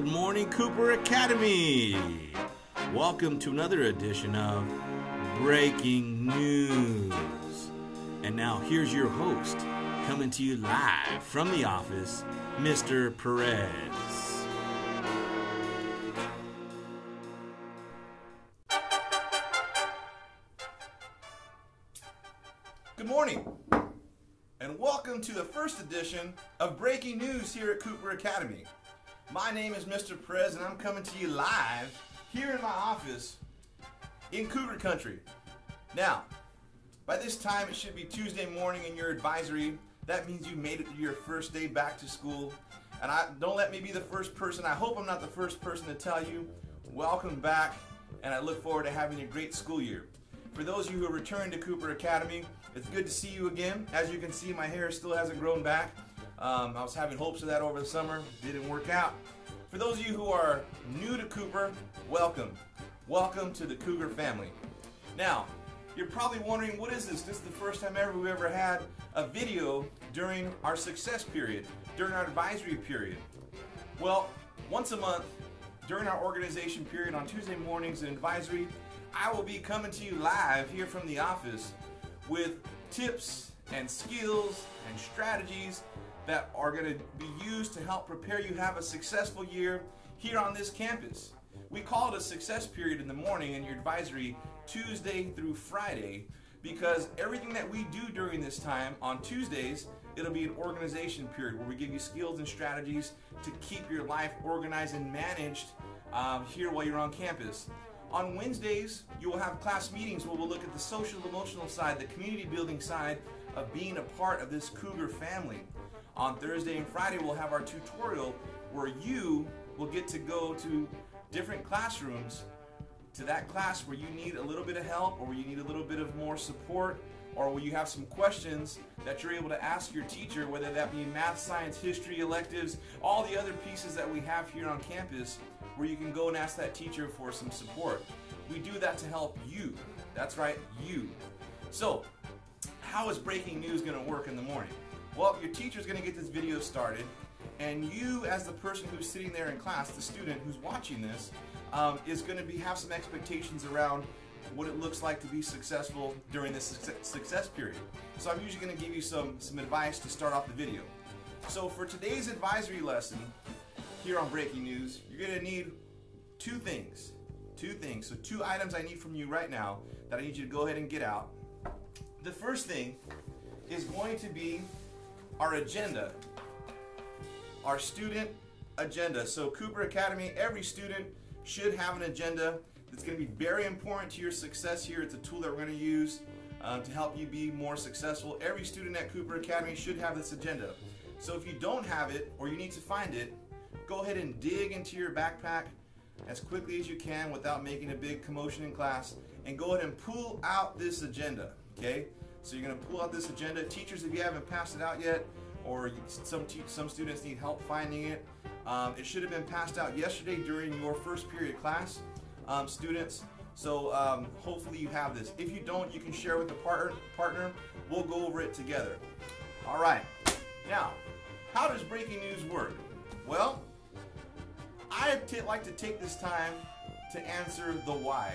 Good morning, Cooper Academy. Welcome to another edition of Breaking News. And now here's your host, coming to you live from the office, Mr. Perez. Good morning, and welcome to the first edition of Breaking News here at Cooper Academy. My name is Mr. Perez, and I'm coming to you live here in my office in Cougar Country. Now, by this time it should be Tuesday morning in your advisory. That means you made it to your first day back to school. And don't let me be the first person, I hope I'm not the first person to tell you, welcome back, and I look forward to having a great school year. For those of you who are returning to Cooper Academy, it's good to see you again. As you can see, my hair still hasn't grown back. I was having hopes of that over the summer. Didn't work out. For those of you who are new to Cooper, welcome. Welcome to the Cougar family. Now, you're probably wondering, what is this? This is the first time ever we ever had a video during our success period, during our advisory period. Well, once a month, during our organization period on Tuesday mornings in advisory, I will be coming to you live here from the office with tips and skills and strategies that are going to be used to help prepare you to have a successful year here on this campus. We call it a success period in the morning in your advisory Tuesday through Friday, because everything that we do during this time on Tuesdays, it'll be an organization period where we give you skills and strategies to keep your life organized and managed here while you're on campus. On Wednesdays, you will have class meetings where we'll look at the social emotional side, the community building side of being a part of this Cougar family. On Thursday and Friday, we'll have our tutorial where you will get to go to different classrooms, to that class where you need a little bit of help, or where you need a little bit of more support, or where you have some questions that you're able to ask your teacher, whether that be math, science, history, electives, all the other pieces that we have here on campus, where you can go and ask that teacher for some support. We do that to help you. That's right, you. So, how is breaking news going to work in the morning? Well, your teacher's going to get this video started, and you, as the person who's sitting there in class, the student who's watching this, is going to have some expectations around what it looks like to be successful during this success period. So I'm usually going to give you some advice to start off the video. So for today's advisory lesson here on Breaking News, you're going to need two things. So two items I need from you right now that I need you to go ahead and get out. The first thing is going to be our agenda, our student agenda. So Cooper Academy, every student should have an agenda that's going to be very important to your success here. It's a tool that we're going to use to help you be more successful. Every student at Cooper Academy should have this agenda. So if you don't have it, or you need to find it, go ahead and dig into your backpack as quickly as you can without making a big commotion in class, and go ahead and pull out this agenda, okay? So you're going to pull out this agenda. Teachers, if you haven't passed it out yet, or some students need help finding it, it should have been passed out yesterday during your first period class, students. So hopefully you have this. If you don't, you can share with a partner. We'll go over it together. All right. Now, how does breaking news work? Well, I like to take this time to answer the why.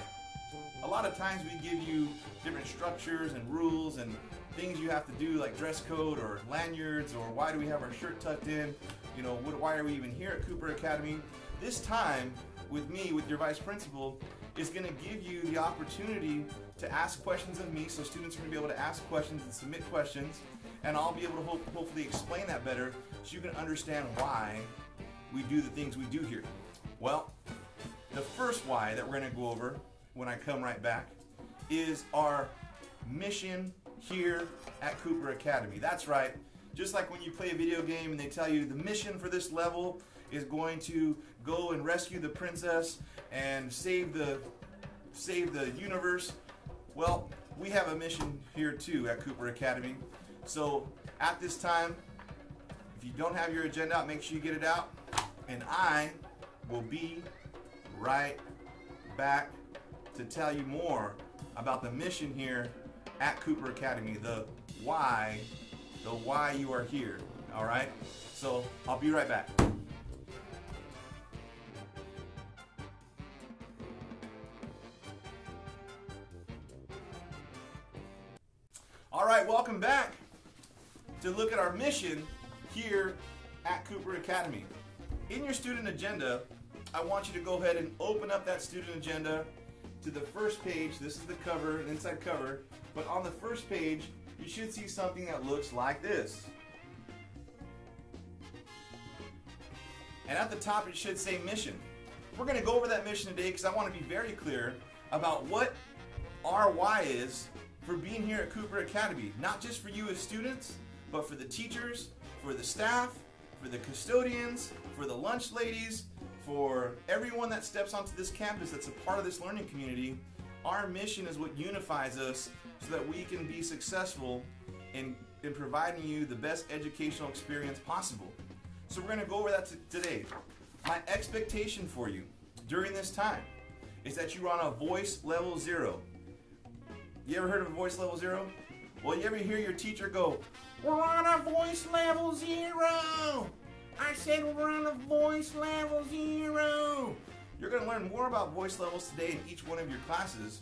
A lot of times we give you different structures and rules and things you have to do, like dress code or lanyards, or why do we have our shirt tucked in, you know, why are we even here at Cooper Academy. This time with me, with your vice principal, is going to give you the opportunity to ask questions of me. So students are going to be able to ask questions and submit questions, and I'll be able to hopefully explain that better so you can understand why we do the things we do here. Well, the first why that we're going to go over when I come right back is our mission here at Cooper Academy. That's right. Just like when you play a video game and they tell you the mission for this level is going to go and rescue the princess and save the universe. Well, we have a mission here too at Cooper Academy. So at this time, if you don't have your agenda out, make sure you get it out, and I will be right back to tell you more about the mission here at Cooper Academy, the why you are here. All right, so I'll be right back. All right, welcome back to look at our mission here at Cooper Academy. In your student agenda, I want you to go ahead and open up that student agenda to the first page. This is the cover, an inside cover, but on the first page, you should see something that looks like this. And at the top, it should say mission. We're going to go over that mission today because I want to be very clear about what our why is for being here at Cooper Academy. Not just for you as students, but for the teachers, for the staff, for the custodians, for the lunch ladies, for everyone that steps onto this campus that's a part of this learning community. Our mission is what unifies us so that we can be successful in providing you the best educational experience possible. So we're going to go over that today. My expectation for you during this time is that you're on a voice level 0. You ever heard of a voice level 0? Well, you ever hear your teacher go, "We're on a voice level 0. I said we're on a voice level 0. You're going to learn more about voice levels today in each one of your classes,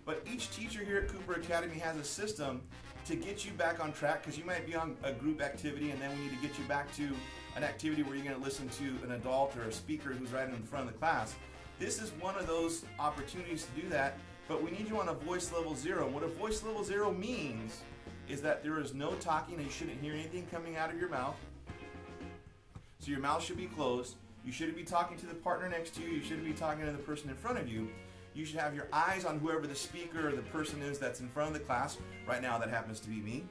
but each teacher here at Cooper Academy has a system to get you back on track, because you might be on a group activity and then we need to get you back to an activity where you're going to listen to an adult or a speaker who's right in front of the class. This is one of those opportunities to do that, but we need you on a voice level 0. What a voice level 0 means is that there is no talking and you shouldn't hear anything coming out of your mouth. So your mouth should be closed. You shouldn't be talking to the partner next to you. You shouldn't be talking to the person in front of you. You should have your eyes on whoever the speaker or the person is that's in front of the class. Right now that happens to be me.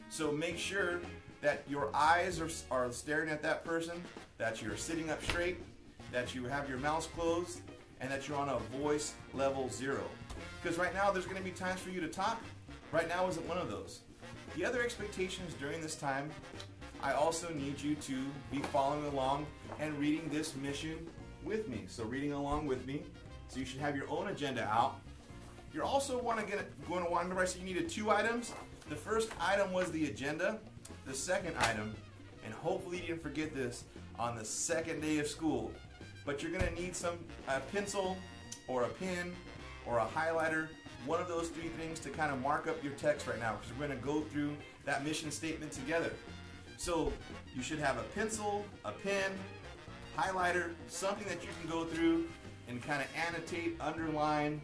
So make sure that your eyes are staring at that person, that you're sitting up straight, that you have your mouth closed, and that you're on a voice level 0. Because right now there's going to be times for you to talk. Right now isn't one of those. The other expectations during this time, I also need you to be following along and reading this mission with me. So reading along with me. So you should have your own agenda out. You're also going to want to remember I said you needed 2 items. The first item was the agenda. The second item, and hopefully you didn't forget this on the second day of school, but you're going to need a pencil or a pen or a highlighter, one of those 3 things to kind of mark up your text right now, because we're going to go through that mission statement together. So you should have a pencil, a pen, highlighter, something that you can go through and kind of annotate, underline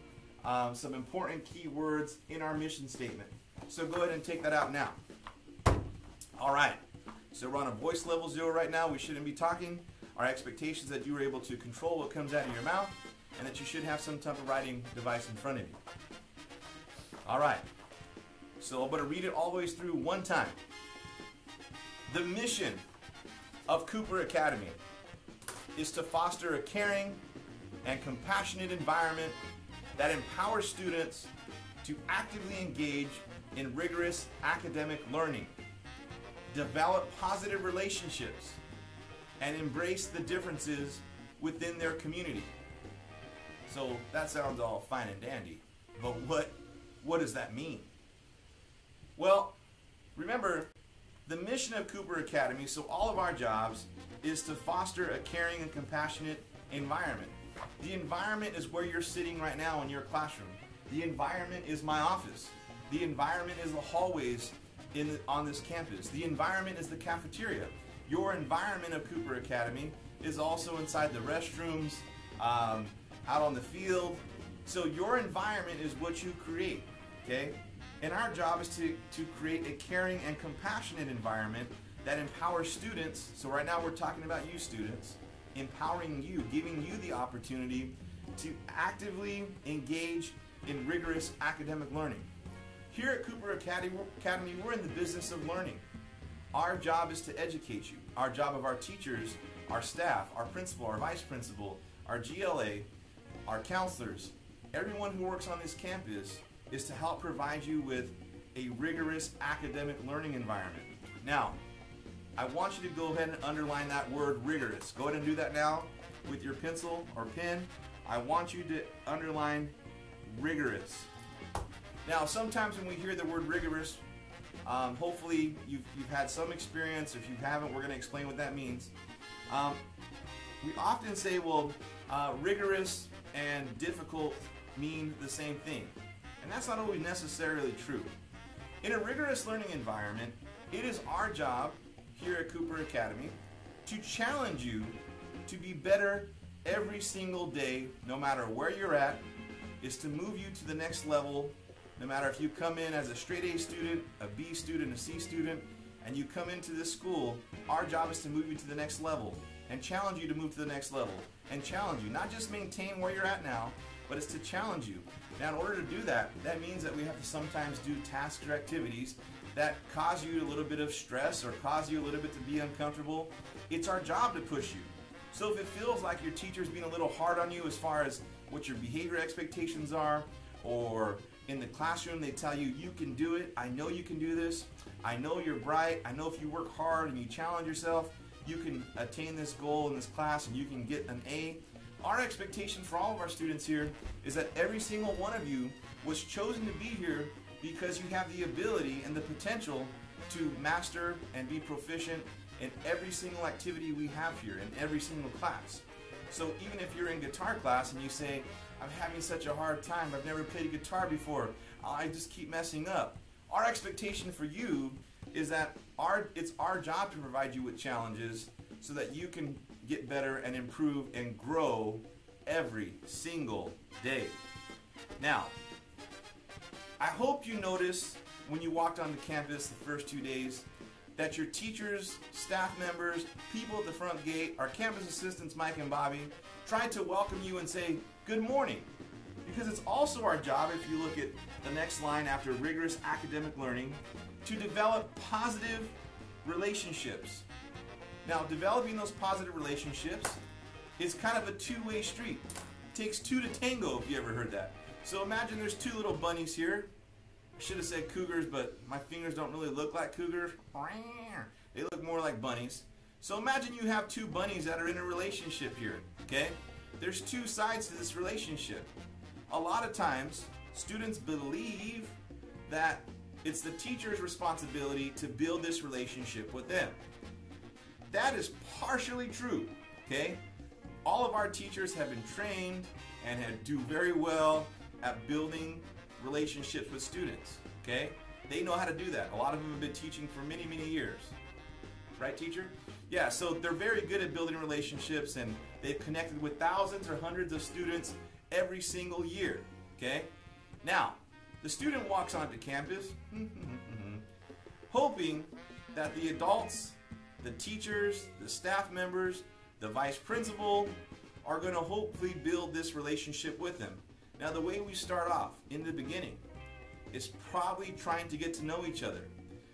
some important key words in our mission statement. So go ahead and take that out now. All right, so we're on a voice level 0 right now. We shouldn't be talking. Our expectation is that you are able to control what comes out of your mouth and that you should have some type of writing device in front of you. All right, so I'm going to read it all the way through one time. The mission of Cooper Academy is to foster a caring and compassionate environment that empowers students to actively engage in rigorous academic learning, develop positive relationships, and embrace the differences within their community. So that sounds all fine and dandy, but what does that mean? Well, remember, the mission of Cooper Academy, so all of our jobs, is to foster a caring and compassionate environment. The environment is where you're sitting right now in your classroom. The environment is my office. The environment is the hallways on this campus. The environment is the cafeteria. Your environment of Cooper Academy is also inside the restrooms, out on the field. So your environment is what you create, okay? And our job is to create a caring and compassionate environment that empowers students. So right now we're talking about you students, empowering you, giving you the opportunity to actively engage in rigorous academic learning. Here at Cooper Academy, we're in the business of learning. Our job is to educate you. Our job of our teachers, our staff, our principal, our vice principal, our GLA, our counselors, everyone who works on this campus is to help provide you with a rigorous academic learning environment. Now, I want you to go ahead and underline that word rigorous. Go ahead and do that now with your pencil or pen. I want you to underline rigorous. Now, sometimes when we hear the word rigorous, hopefully you've had some experience. If you haven't, we're going to explain what that means. We often say, well, rigorous and difficult mean the same thing. And that's not always necessarily true. In a rigorous learning environment, it is our job here at Cooper Academy to challenge you to be better every single day, no matter where you're at, is to move you to the next level. No matter if you come in as a straight A student, a B student, a C student, and you come into this school, our job is to move you to the next level and challenge you to move to the next level and challenge you, not just maintain where you're at now, but it's to challenge you. Now, in order to do that, that means that we have to sometimes do tasks or activities that cause you a little bit of stress or cause you a little bit to be uncomfortable. It's our job to push you. So if it feels like your teacher's being a little hard on you as far as what your behavior expectations are, or in the classroom they tell you, you can do it, I know you can do this, I know you're bright, I know if you work hard and you challenge yourself, you can attain this goal in this class and you can get an A. Our expectation for all of our students here is that every single one of you was chosen to be here because you have the ability and the potential to master and be proficient in every single activity we have here, in every single class. So even if you're in guitar class and you say, I'm having such a hard time, I've never played a guitar before, I just keep messing up. Our expectation for you is that it's our job to provide you with challenges so that you can get better and improve and grow every single day. Now, I hope you noticed when you walked onto campus the first 2 days that your teachers, staff members, people at the front gate, our campus assistants Mike and Bobby, tried to welcome you and say good morning. Because it's also our job, if you look at the next line after rigorous academic learning, to develop positive relationships. Now, developing those positive relationships is kind of a two-way street. It takes two to tango, if you ever heard that. So imagine there's two little bunnies here. I should have said cougars, but my fingers don't really look like cougars. They look more like bunnies. So imagine you have two bunnies that are in a relationship here, okay? There's two sides to this relationship. A lot of times, students believe that it's the teacher's responsibility to build this relationship with them. That is partially true, okay? All of our teachers have been trained and do very well at building relationships with students, okay? They know how to do that. A lot of them have been teaching for many, many years. Right, teacher? Yeah, so they're very good at building relationships, and they've connected with thousands or hundreds of students every single year, okay? Now, the student walks onto campus hoping that the adults, the teachers, the staff members, the vice principal are going to hopefully build this relationship with them. Now, the way we start off in the beginning is probably trying to get to know each other.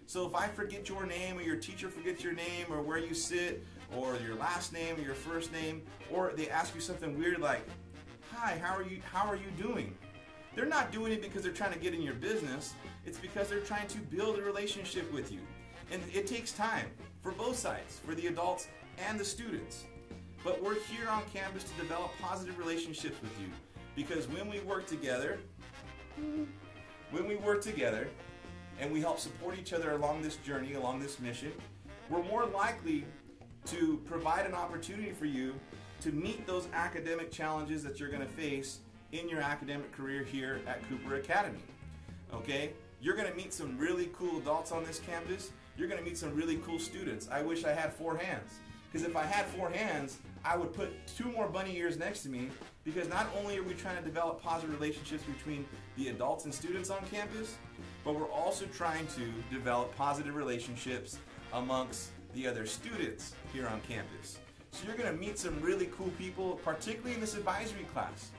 So if I forget your name, or your teacher forgets your name, or where you sit, or your last name, or your first name, or they ask you something weird like, hi, how are you doing? They're not doing it because they're trying to get in your business. It's because they're trying to build a relationship with you. And it takes time for both sides, for the adults and the students. But we're here on campus to develop positive relationships with you. Because when we work together, and we help support each other along this journey, along this mission, we're more likely to provide an opportunity for you to meet those academic challenges that you're going to face in your academic career here at Cooper Academy. Okay? You're going to meet some really cool adults on this campus. You're going to meet some really cool students. I wish I had 4 hands. Because if I had 4 hands, I would put 2 more bunny ears next to me, because not only are we trying to develop positive relationships between the adults and students on campus, but we're also trying to develop positive relationships amongst the other students here on campus. So you're going to meet some really cool people, particularly in this advisory class.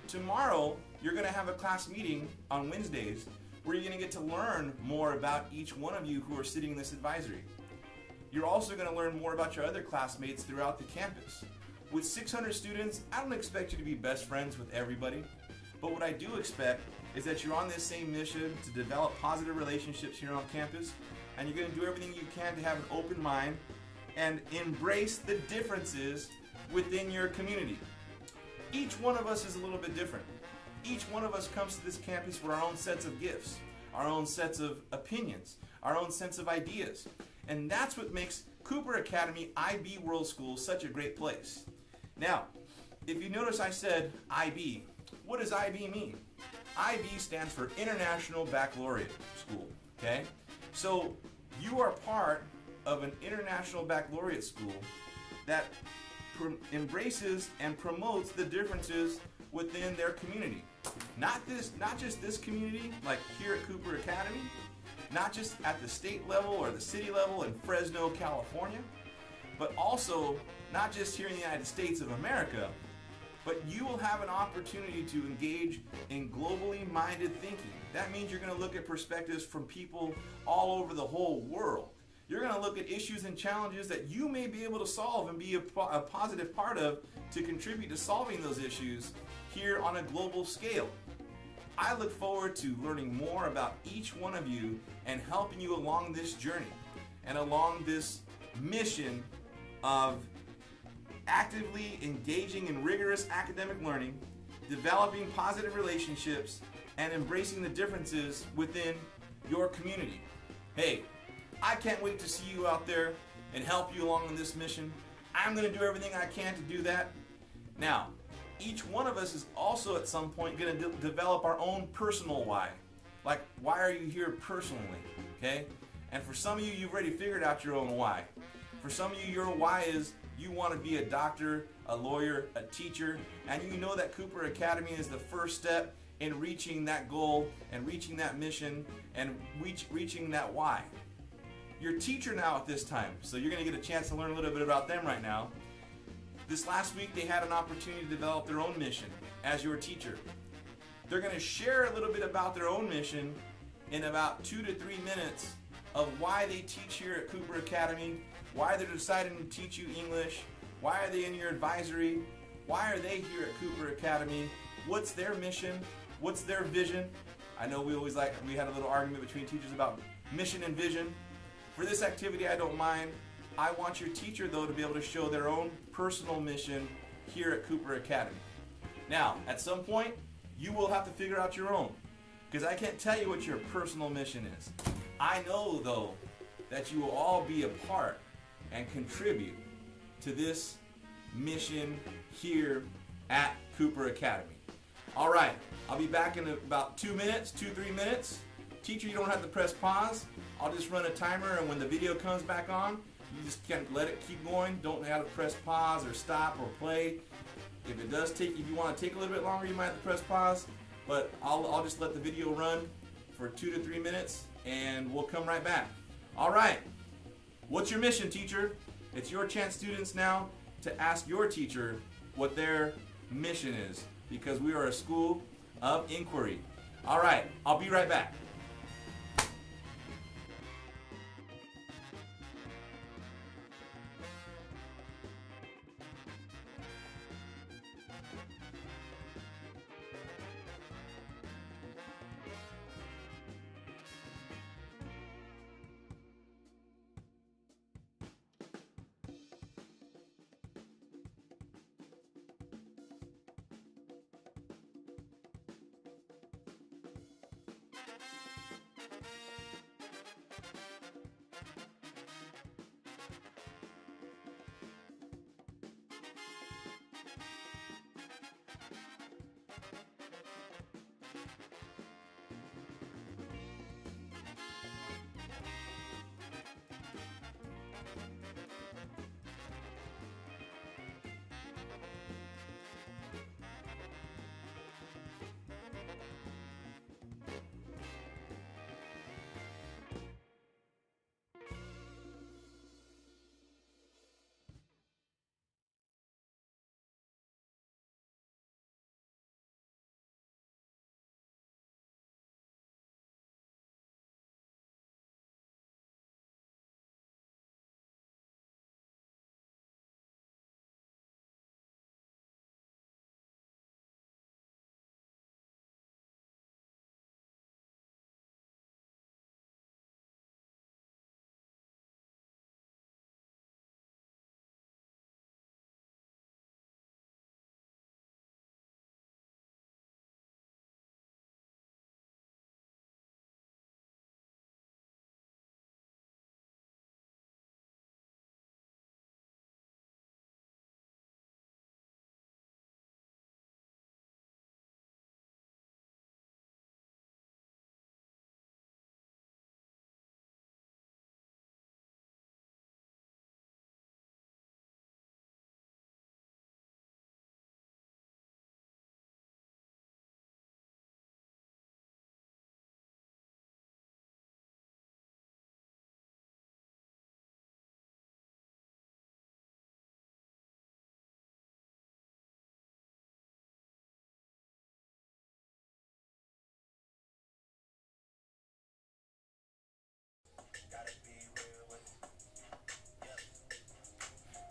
Tomorrow, you're going to have a class meeting on Wednesdays where you're going to get to learn more about each one of you who are sitting in this advisory. You're also going to learn more about your other classmates throughout the campus. With 600 students, I don't expect you to be best friends with everybody, but what I do expect is that you're on this same mission to develop positive relationships here on campus, and you're going to do everything you can to have an open mind and embrace the differences within your community. Each one of us is a little bit different. Each one of us comes to this campus with our own sets of gifts, our own sets of opinions, our own sense of ideas. And that's what makes Cooper Academy IB World School such a great place. Now, if you notice I said IB, what does IB mean? IB stands for International Baccalaureate School. Okay? So you are part of an international baccalaureate school that embraces and promotes the differences within their community. Not just this community, like here at Cooper Academy, not just at the state level or the city level in Fresno, California, but also not just here in the United States of America, but you will have an opportunity to engage in globally minded thinking. That means you're going to look at perspectives from people all over the whole world. You're going to look at issues and challenges that you may be able to solve and be a positive part of to contribute to solving those issues here on a global scale. I look forward to learning more about each one of you and helping you along this journey and along this mission of actively engaging in rigorous academic learning, developing positive relationships, and embracing the differences within your community. Hey, I can't wait to see you out there and help you along on this mission. I'm going to do everything I can to do that. Now, each one of us is also at some point going to develop our own personal why. Like, why are you here personally? Okay? And for some of you, you've already figured out your own why. For some of you, your why is you want to be a doctor, a lawyer, a teacher, and you know that Cooper Academy is the first step in reaching that goal and reaching that mission and reaching that why. Your teacher now at this time, so you're going to get a chance to learn a little bit about them right now. This last week they had an opportunity to develop their own mission as your teacher. They're going to share a little bit about their own mission in about 2 to 3 minutes of why they teach here at Cooper Academy, why they're deciding to teach you English, why are they in your advisory, why are they here at Cooper Academy, what's their mission, what's their vision. I know we had a little argument between teachers about mission and vision. For this activity, I don't mind. I want your teacher, though, to be able to show their own personal mission here at Cooper Academy. Now, at some point, you will have to figure out your own, because I can't tell you what your personal mission is. I know, though, that you will all be a part and contribute to this mission here at Cooper Academy. All right, I'll be back in about 2 minutes, 2-3 minutes. Teacher, you don't have to press pause. I'll just run a timer, and when the video comes back on, you just can't let it keep going. Don't have to press pause or stop or play. If it does take, if you want to take a little bit longer, you might have to press pause. But I'll just let the video run for 2 to 3 minutes, and we'll come right back. All right. What's your mission, teacher? It's your chance, students, now to ask your teacher what their mission is, because we are a school of inquiry. All right. I'll be right back.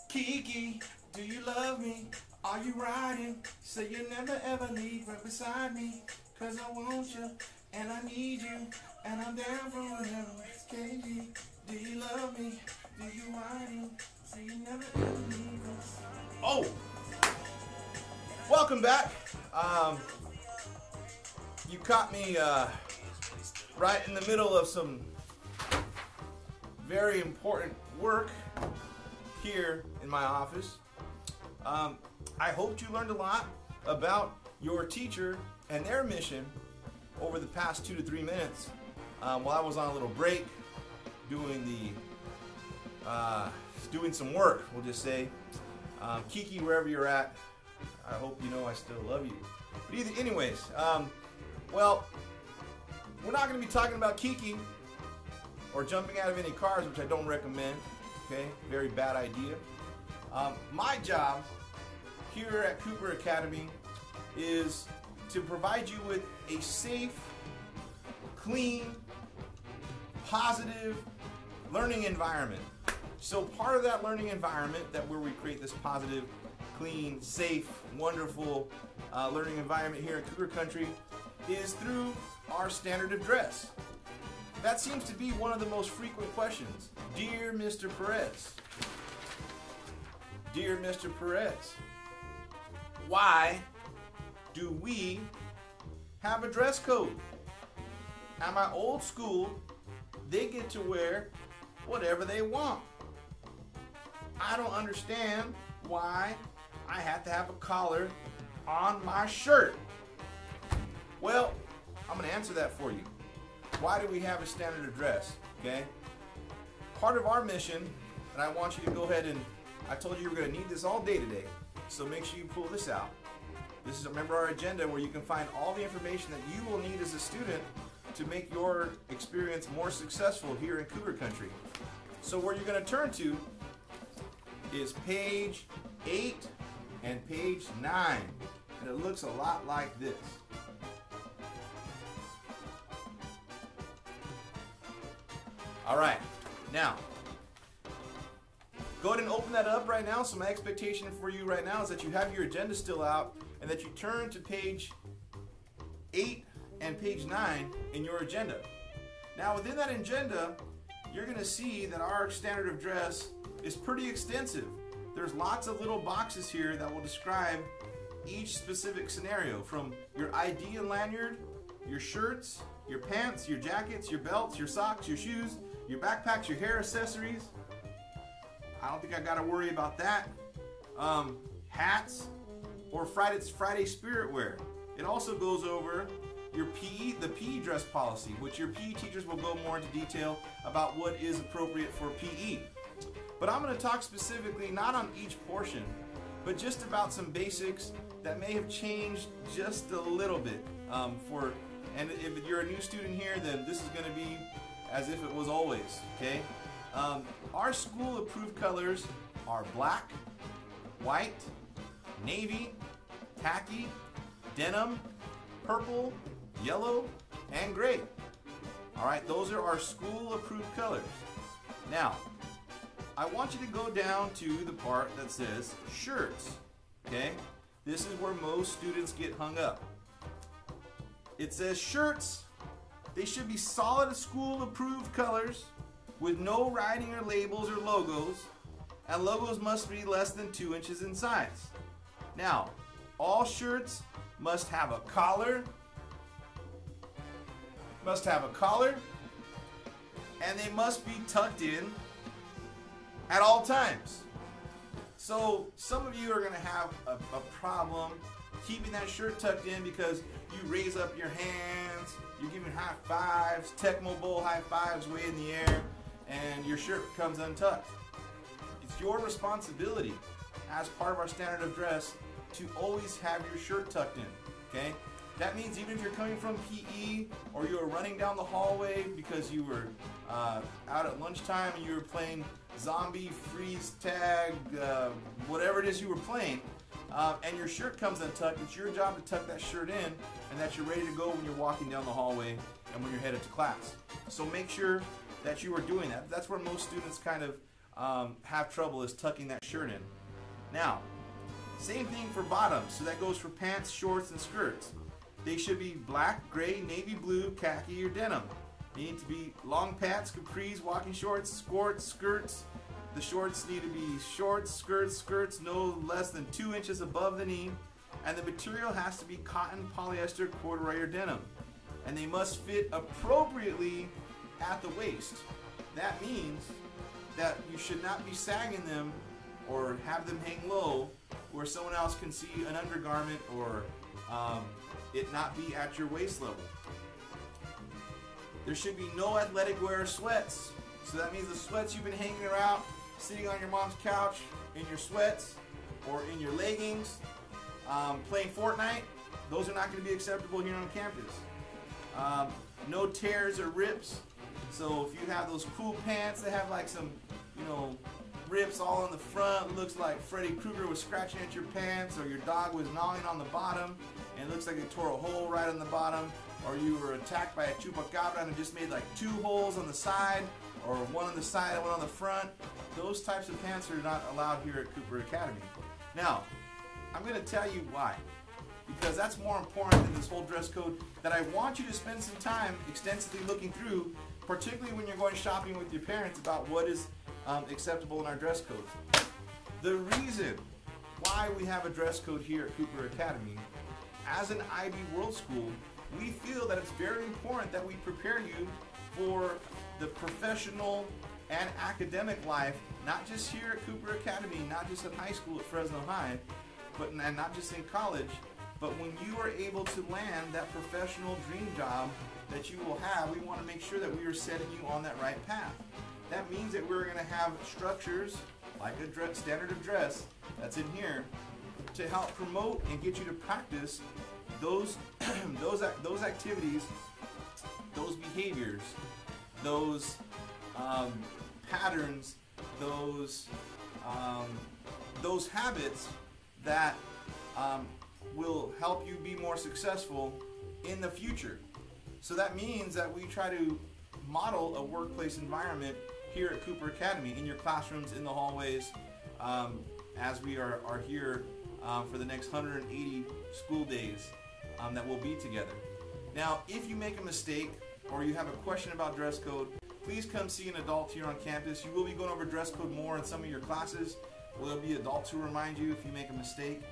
Kiki, do you love me? Are you riding? Say you'll never ever leave right beside me. Cause I want you, and I need you, and I'm down for whatever. Kiki, do you love me? Do you riding? Say you'll never ever leave me. Oh! Welcome back. You caught me right in the middle of some very important work here in my office. I hoped you learned a lot about your teacher and their mission over the past 2 to 3 minutes while I was on a little break doing some work, we'll just say. Kiki, wherever you're at, I hope you know I still love you. But anyways, well, we're not going to be talking about Kiki or jumping out of any cars, which I don't recommend. Okay, very bad idea. My job here at Cooper Academy is to provide you with a safe, clean, positive learning environment. So part of that learning environment, where we create this positive, clean, safe, wonderful learning environment here in Cougar Country, is through our standard of dress. That seems to be one of the most frequent questions. Dear Mr. Perez, dear Mr. Perez, why do we have a dress code? At my old school, they get to wear whatever they want. I don't understand why I have to have a collar on my shirt. Well, I'm going to answer that for you. Why do we have a standard of dress? Okay? Part of our mission, and I want you to go ahead and, I told you you were going to need this all day today, so make sure you pull this out. This is, remember, our agenda where you can find all the information that you will need as a student to make your experience more successful here in Cougar Country. So where you're going to turn to is page 8 and page 9, and it looks a lot like this. All right, now go ahead and open that up right now. So my expectation for you right now is that you have your agenda still out and that you turn to page 8 and page 9 in your agenda. Now within that agenda, you're going to see that our standard of dress is pretty extensive. There's lots of little boxes here that will describe each specific scenario, from your ID and lanyard, your shirts, your pants, your jackets, your belts, your socks, your shoes, your backpacks, your hair accessories. I don't think I got to worry about that. Hats or Friday spirit wear. It also goes over your PE, the PE dress policy, which your PE teachers will go more into detail about what is appropriate for PE. But I'm going to talk specifically not on each portion, but just about some basics that may have changed just a little bit. And if you're a new student here, then this is going to be as if it was always, okay? Our school approved colors are black, white, navy, khaki, denim, purple, yellow, and gray. All right, those are our school approved colors. Now, I want you to go down to the part that says shirts, okay? This is where most students get hung up. It says shirts, they should be solid school approved colors with no writing or labels or logos, and logos must be less than 2 inches in size. Now, all shirts must have a collar, and they must be tucked in at all times. So some of you are going to have a problem keeping that shirt tucked in because you raise up your hands, you're giving high fives, Tecmo Bowl high fives way in the air, and your shirt comes untucked. It's your responsibility as part of our standard of dress to always have your shirt tucked in, okay? That means even if you're coming from PE or you were running down the hallway because you were out at lunchtime and you were playing zombie freeze tag, whatever it is you were playing, and your shirt comes untucked, it's your job to tuck that shirt in and that you're ready to go when you're walking down the hallway and when you're headed to class. So make sure that you are doing that. That's where most students kind of have trouble, is tucking that shirt in. Now, same thing for bottoms. So that goes for pants, shorts, and skirts. They should be black, gray, navy blue, khaki, or denim. They need to be long pants, capris, walking shorts, skirts. The shorts need to be shorts, skirts no less than 2 inches above the knee. And the material has to be cotton, polyester, corduroy, or denim. And they must fit appropriately at the waist. That means that you should not be sagging them or have them hang low where someone else can see an undergarment or it not be at your waist level. There should be no athletic wear sweats. So that means the sweats you've been hanging around, sitting on your mom's couch in your sweats or in your leggings, playing Fortnite, those are not going to be acceptable here on campus. No tears or rips. So if you have those cool pants that have like some, rips all on the front, looks like Freddy Krueger was scratching at your pants, or your dog was gnawing on the bottom and it looks like it tore a hole right on the bottom, or you were attacked by a chupacabra and it just made like 2 holes on the side, or 1 on the side and 1 on the front, those types of pants are not allowed here at Cooper Academy. Now, I'm going to tell you why. Because that's more important than this whole dress code that I want you to spend some time extensively looking through, particularly when you're going shopping with your parents about what is acceptable in our dress code. The reason why we have a dress code here at Cooper Academy, as an IB World School, we feel that it's very important that we prepare you for the professional and academic life, not just here at Cooper Academy, not just at high school at Fresno High, and not just in college, but when you are able to land that professional dream job that you will have, we want to make sure that we are setting you on that right path. That means that we're going to have structures like a standard of dress that's in here to help promote and get you to practice those activities, those behaviors, those patterns, those habits that will help you be more successful in the future. So that means that we try to model a workplace environment here at Cooper Academy, in your classrooms, in the hallways, as we are here for the next 180 school days that we'll be together. Now, if you make a mistake or you have a question about dress code, please come see an adult here on campus. You will be going over dress code more in some of your classes. There'll be adults who remind you if you make a mistake.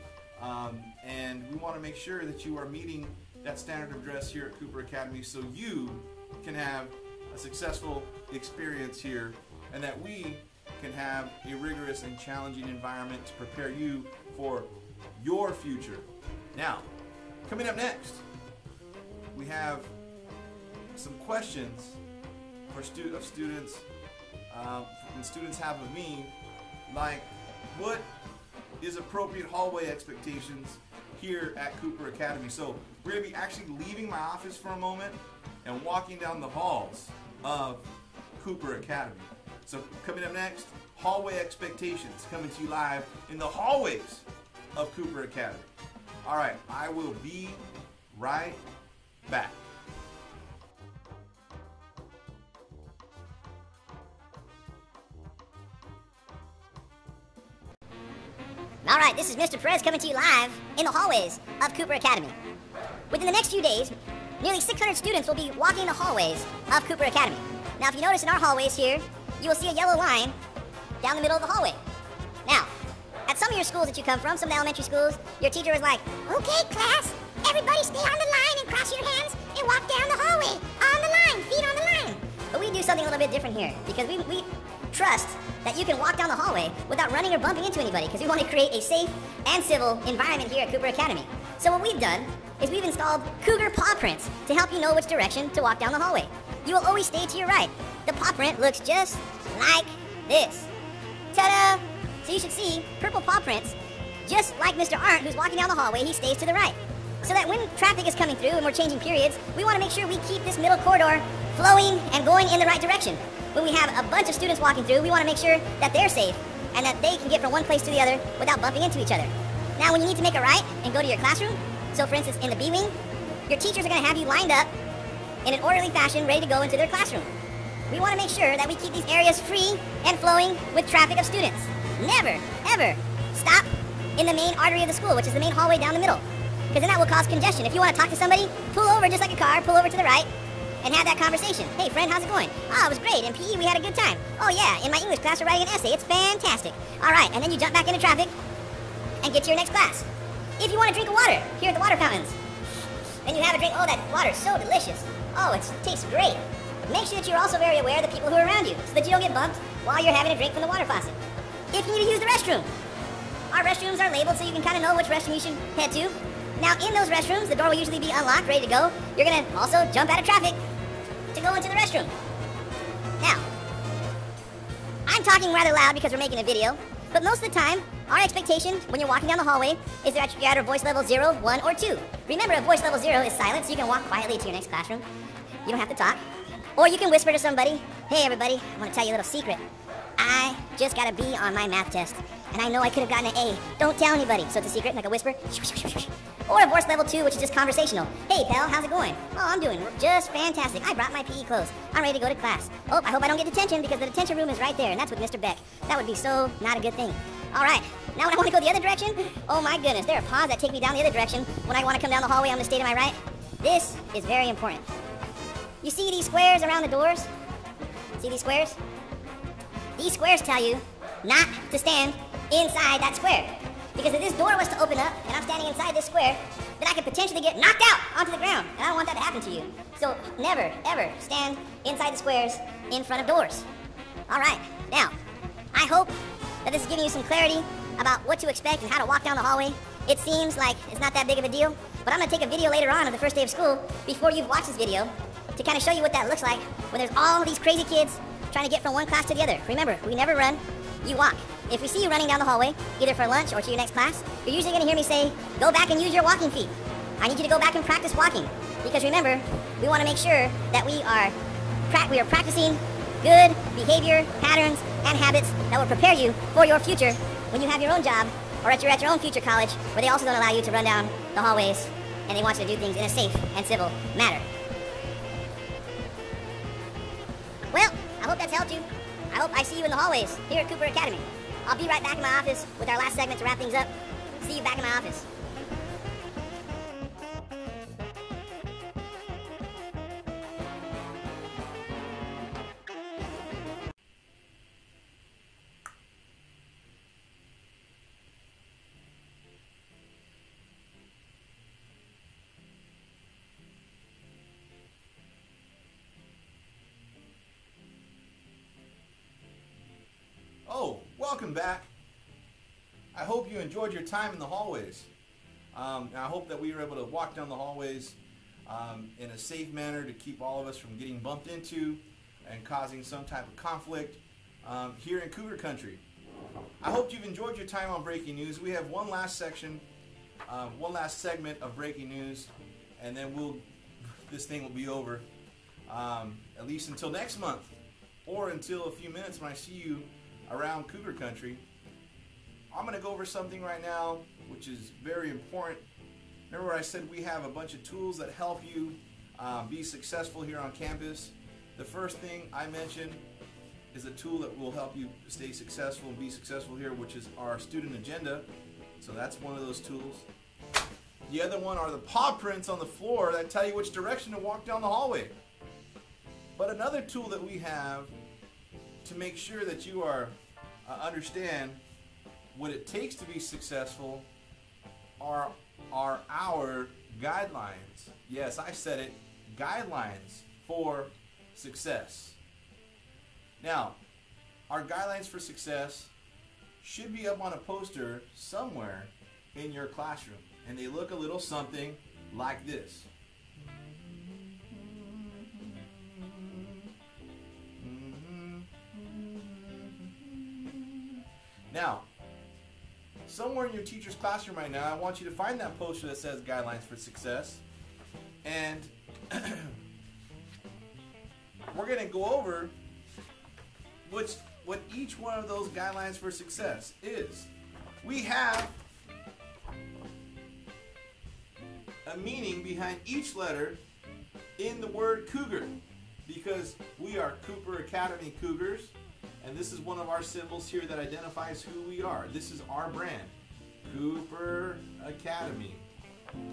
And we want to make sure that you are meeting that standard of dress here at Cooper Academy so you can have a successful experience here, and that we can have a rigorous and challenging environment to prepare you for your future. Now, coming up next, we have some questions for students have of me, like, what is appropriate hallway expectations here at Cooper Academy? So we're going to be actually leaving my office for a moment and walking down the halls of Cooper Academy. So coming up next, hallway expectations, coming to you live in the hallways of Cooper Academy. All right, I will be right back. All right, this is Mr. Perez coming to you live in the hallways of Cooper Academy. Within the next few days, nearly 600 students will be walking the hallways of Cooper Academy. Now, if you notice in our hallways here, you will see a yellow line down the middle of the hallway. Now, at some of your schools that you come from, some of the elementary schools, your teacher was like, "Okay, class, everybody stay on the line and cross your hands and walk down the hallway. On the line, feet on the line." But we do something a little bit different here, because we trust that you can walk down the hallway without running or bumping into anybody, because we want to create a safe and civil environment here at Cooper Academy. So what we've done is we've installed Cougar paw prints to help you know which direction to walk down the hallway. You will always stay to your right. The paw print looks just like this. Ta-da! So you should see purple paw prints, just like Mr. Arndt, who's walking down the hallway, he stays to the right. So that when traffic is coming through and we're changing periods, we want to make sure we keep this middle corridor flowing and going in the right direction. When we have a bunch of students walking through, we want to make sure that they're safe and that they can get from one place to the other without bumping into each other. Now, when you need to make a right and go to your classroom, so for instance, in the B wing, your teachers are going to have you lined up in an orderly fashion, ready to go into their classroom. we want to make sure that we keep these areas free and flowing with traffic of students. Never, ever stop in the main artery of the school, which is the main hallway down the middle, because then that will cause congestion. If you want to talk to somebody, pull over just like a car, pull over to the right, and have that conversation. Hey friend, how's it going? Oh, it was great. In PE, we had a good time. Oh yeah, in my English class, we're writing an essay. It's fantastic. All right, and then you jump back into traffic and get to your next class. If you want to drink water, here at the water fountains, and you have a drink, oh, that water's so delicious. Oh, it tastes great. Make sure that you're also very aware of the people who are around you so that you don't get bumped while you're having a drink from the water faucet. If you need to use the restroom, our restrooms are labeled so you can kind of know which restroom you should head to. Now, in those restrooms, the door will usually be unlocked, ready to go. You're going to also jump out of traffic to go into the restroom. Now, I'm talking rather loud because we're making a video, but most of the time, our expectation when you're walking down the hallway is that you're at a voice level 0, 1, or 2. Remember, a voice level 0 is silent, so you can walk quietly to your next classroom. You don't have to talk. Or you can whisper to somebody, hey everybody, I want to tell you a little secret. I just got a B on my math test, and I know I could have gotten an A. Don't tell anybody. So it's a secret, like a whisper. Or a voice level 2, which is just conversational. Hey pal, how's it going? Oh, I'm doing just fantastic. I brought my PE clothes. I'm ready to go to class. Oh, I hope I don't get detention because the detention room is right there, and that's with Mr. Beck. That would be so not a good thing. All right, now when I want to go the other direction, oh my goodness, there are paths that take me down the other direction. When I want to come down the hallway, I'm going to stay to my right. This is very important. You see these squares around the doors? See these squares? These squares tell you not to stand inside that square. Because if this door was to open up and I'm standing inside this square, then I could potentially get knocked out onto the ground. And I don't want that to happen to you. So never, ever stand inside the squares in front of doors. All right, now, I hope that this is giving you some clarity about what to expect and how to walk down the hallway. It seems like it's not that big of a deal, but I'm going to take a video later on the first day of school before you've watched this video to kind of show you what that looks like when there's all these crazy kids trying to get from one class to the other. Remember, we never run, you walk. If we see you running down the hallway, either for lunch or to your next class, you're usually going to hear me say, go back and use your walking feet. I need you to go back and practice walking. Because remember, we want to make sure that we are practicing good behavior, patterns, and habits that will prepare you for your future when you have your own job or you're at your own future college where they also don't allow you to run down the hallways and they want you to do things in a safe and civil manner. Well, I hope that's helped you. I hope I see you in the hallways here at Cooper Academy. I'll be right back in my office with our last segment to wrap things up. See you back in my office. Oh, welcome back. I hope you enjoyed your time in the hallways. I hope that we were able to walk down the hallways in a safe manner to keep all of us from getting bumped into and causing some type of conflict here in Cougar Country. I hope you've enjoyed your time on Breaking News. We have one last section, one last segment of Breaking News, and then this thing will be over, at least until next month, or until a few minutes when I see you around Cougar Country. I'm going to go over something right now which is very important. Remember I said we have a bunch of tools that help you be successful here on campus. The first thing I mentioned is a tool that will help you stay successful and be successful here, which is our student agenda. So that's one of those tools. The other one are the paw prints on the floor that tell you which direction to walk down the hallway. But another tool that we have to make sure that you understand what it takes to be successful are our guidelines. Yes, I said it, guidelines for success. Now, our guidelines for success should be up on a poster somewhere in your classroom, and they look a little something like this. Now, somewhere in your teacher's classroom right now, I want you to find that poster that says Guidelines for Success. And we're going to go over what each one of those Guidelines for Success is. We have a meaning behind each letter in the word cougar. because we are Cooper Academy Cougars, and this is one of our symbols here that identifies who we are. This is our brand, Cooper Academy.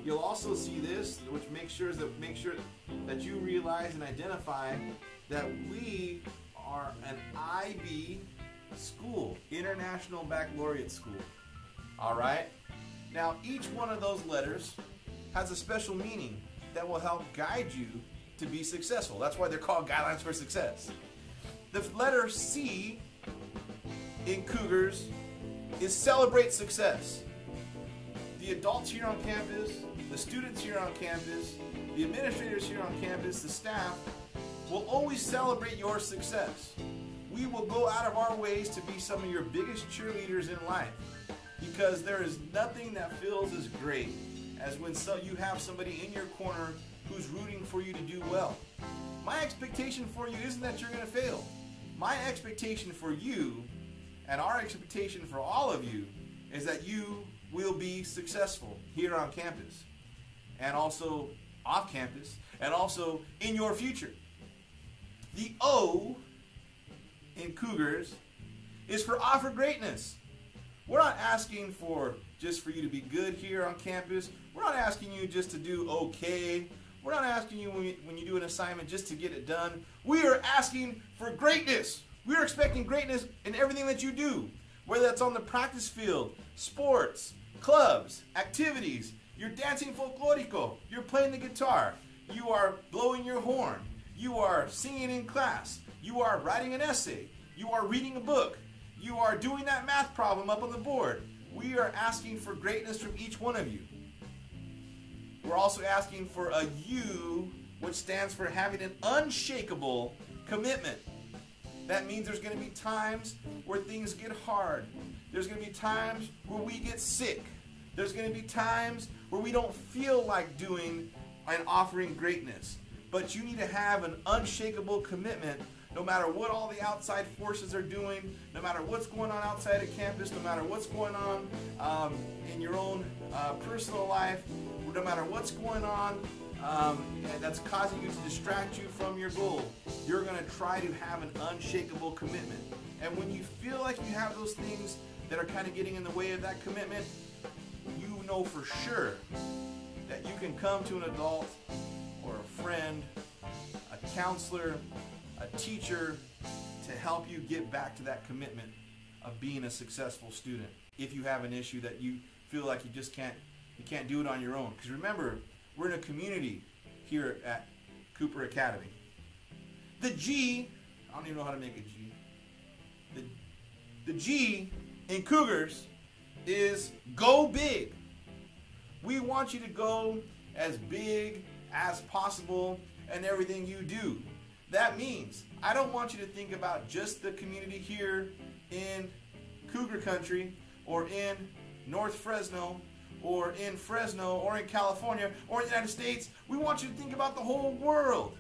You'll also see this, which makes sure that you realize and identify that we are an IB school, International Baccalaureate School. All right? Now, each one of those letters has a special meaning that will help guide you to be successful. That's why they're called Guidelines for Success. The letter C in Cougars is celebrate success. The adults here on campus, the students here on campus, the administrators here on campus, the staff will always celebrate your success. We will go out of our ways to be some of your biggest cheerleaders in life, because there is nothing that feels as great as when you have somebody in your corner who's rooting for you to do well. My expectation for you isn't that you're going to fail. My expectation for you, and our expectation for all of you, is that you will be successful here on campus, and also off campus, and also in your future. The O in Cougars is for offer greatness. We're not asking for just for you to be good here on campus. We're not asking you just to do okay. We're not asking you when you do an assignment just to get it done. We are asking for greatness. We are expecting greatness in everything that you do, whether that's on the practice field, sports, clubs, activities, you're dancing folklorico, you're playing the guitar, you are blowing your horn, you are singing in class, you are writing an essay, you are reading a book, you are doing that math problem up on the board. We are asking for greatness from each one of you. We're also asking for a U, which stands for having an unshakable commitment. That means there's going to be times where things get hard. There's going to be times where we get sick. There's going to be times where we don't feel like doing and offering greatness. But you need to have an unshakable commitment no matter what all the outside forces are doing, no matter what's going on outside of campus, no matter what's going on in your own personal life, no matter what's going on that's causing you to distract you from your goal. You're going to try to have an unshakable commitment. And when you feel like you have those things that are kind of getting in the way of that commitment, you know for sure that you can come to an adult or a friend, a counselor, a teacher to help you get back to that commitment of being a successful student. If you have an issue that you feel like you just can't do it on your own. Because remember, we're in a community here at Cooper Academy. The G, I don't even know how to make a G. The G in Cougars is go big. We want you to go as big as possible in everything you do. That means I don't want you to think about just the community here in Cougar Country or in North Fresno or in Fresno or in California or in the United States. We want you to think about the whole world.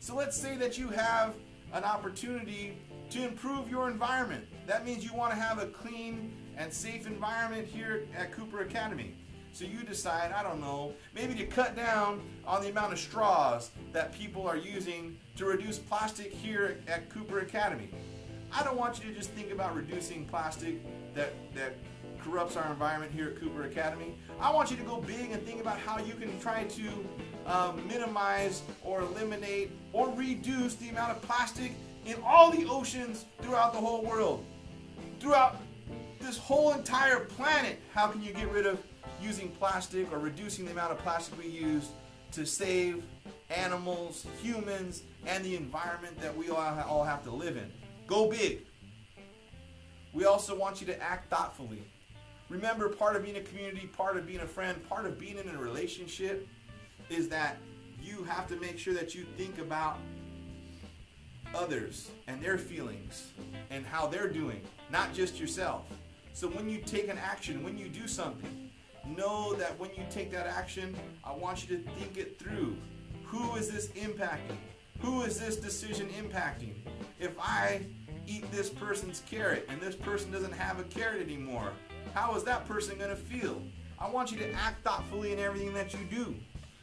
So let's say that you have an opportunity to improve your environment. That means you want to have a clean and safe environment here at Cooper Academy. So you decide, I don't know, maybe to cut down on the amount of straws that people are using to reduce plastic here at Cooper Academy. I don't want you to just think about reducing plastic that corrupts our environment here at Cooper Academy. I want you to go big and think about how you can try to minimize or eliminate or reduce the amount of plastic in all the oceans throughout the whole world. Throughout this whole entire planet, how can you get rid of using plastic or reducing the amount of plastic we use to save animals, humans, and the environment that we all have to live in? Go big. We also want you to act thoughtfully. Remember, part of being a community, part of being a friend, part of being in a relationship is that you have to make sure that you think about others and their feelings and how they're doing, not just yourself. So when you take an action, when you do something, know that when you take that action, I want you to think it through. Who is this impacting? Who is this decision impacting? If I eat this person's carrot and this person doesn't have a carrot anymore, how is that person going to feel? I want you to act thoughtfully in everything that you do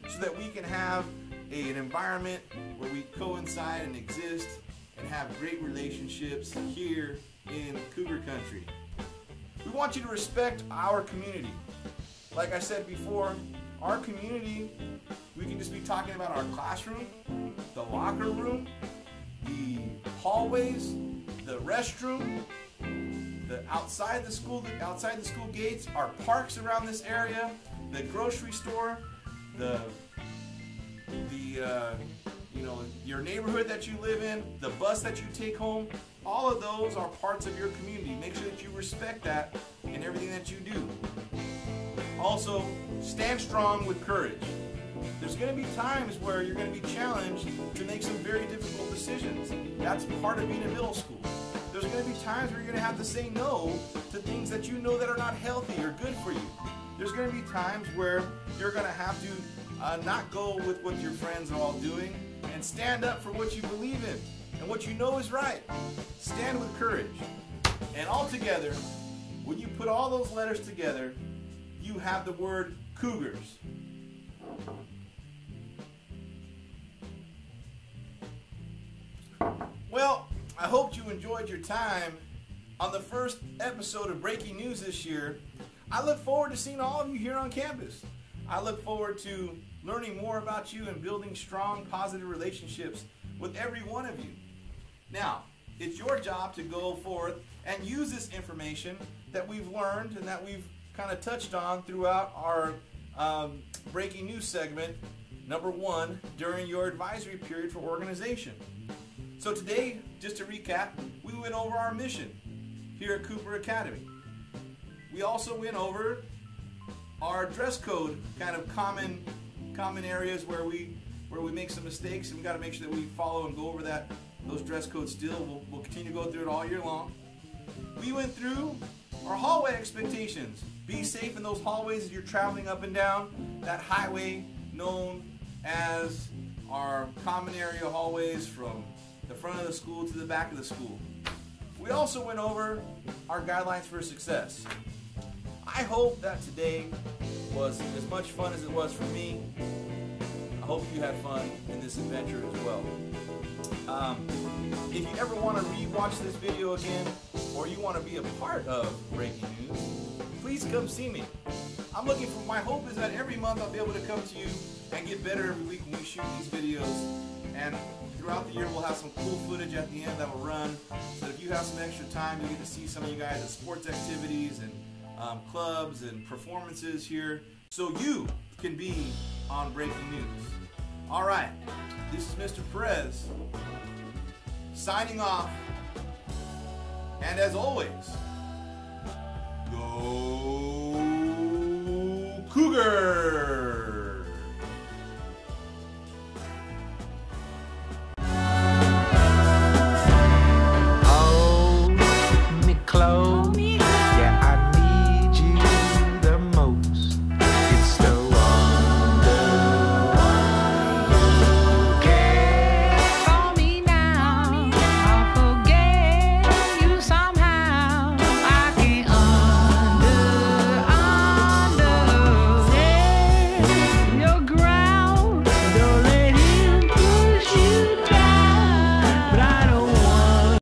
so that we can have an environment where we coincide and exist and have great relationships here in Cougar Country. We want you to respect our community. Like I said before, our community, we can just be talking about our classroom, the locker room, the hallways, the restroom, the outside the school gates, our parks around this area, the grocery store, your neighborhood that you live in, the bus that you take home. All of those are parts of your community. Make sure that you respect that in everything that you do. Also, stand strong with courage. There's going to be times where you're going to be challenged to make some very difficult decisions. That's part of being in middle school. There's going to be times where you're going to have to say no to things that you know that are not healthy or good for you. There's going to be times where you're going to have to not go with what your friends are all doing and stand up for what you believe in and what you know is right. Stand with courage. And all together, when you put all those letters together, you have the word Cougars. Well, I hope you enjoyed your time on the first episode of Breaking News this year. I look forward to seeing all of you here on campus. I look forward to learning more about you and building strong, positive relationships with every one of you. Now, it's your job to go forth and use this information that we've learned and that we've kind of touched on throughout our Breaking News segment, number 1, during your advisory period for organization. So today, just to recap, we went over our mission here at Cooper Academy. We also went over our dress code, kind of common areas where we make some mistakes, and we got to make sure that we follow and go over those dress codes still. We'll continue to go through it all year long. We went through our hallway expectations. Be safe in those hallways as you're traveling up and down that highway known as our common area hallways from the front of the school to the back of the school. We also went over our guidelines for success. I hope that today was as much fun as it was for me. I hope you had fun in this adventure as well. If you ever want to re-watch this video again, or you want to be a part of Breaking News, please come see me. My hope is that every month I'll be able to come to you and get better every week when we shoot these videos. And throughout the year we'll have some cool footage at the end that will run, so that if you have some extra time, you'll get to see some of you guys at sports activities and clubs and performances here, so you can be on Breaking News. All right, this is Mr. Perez signing off, and as always, go Cougars!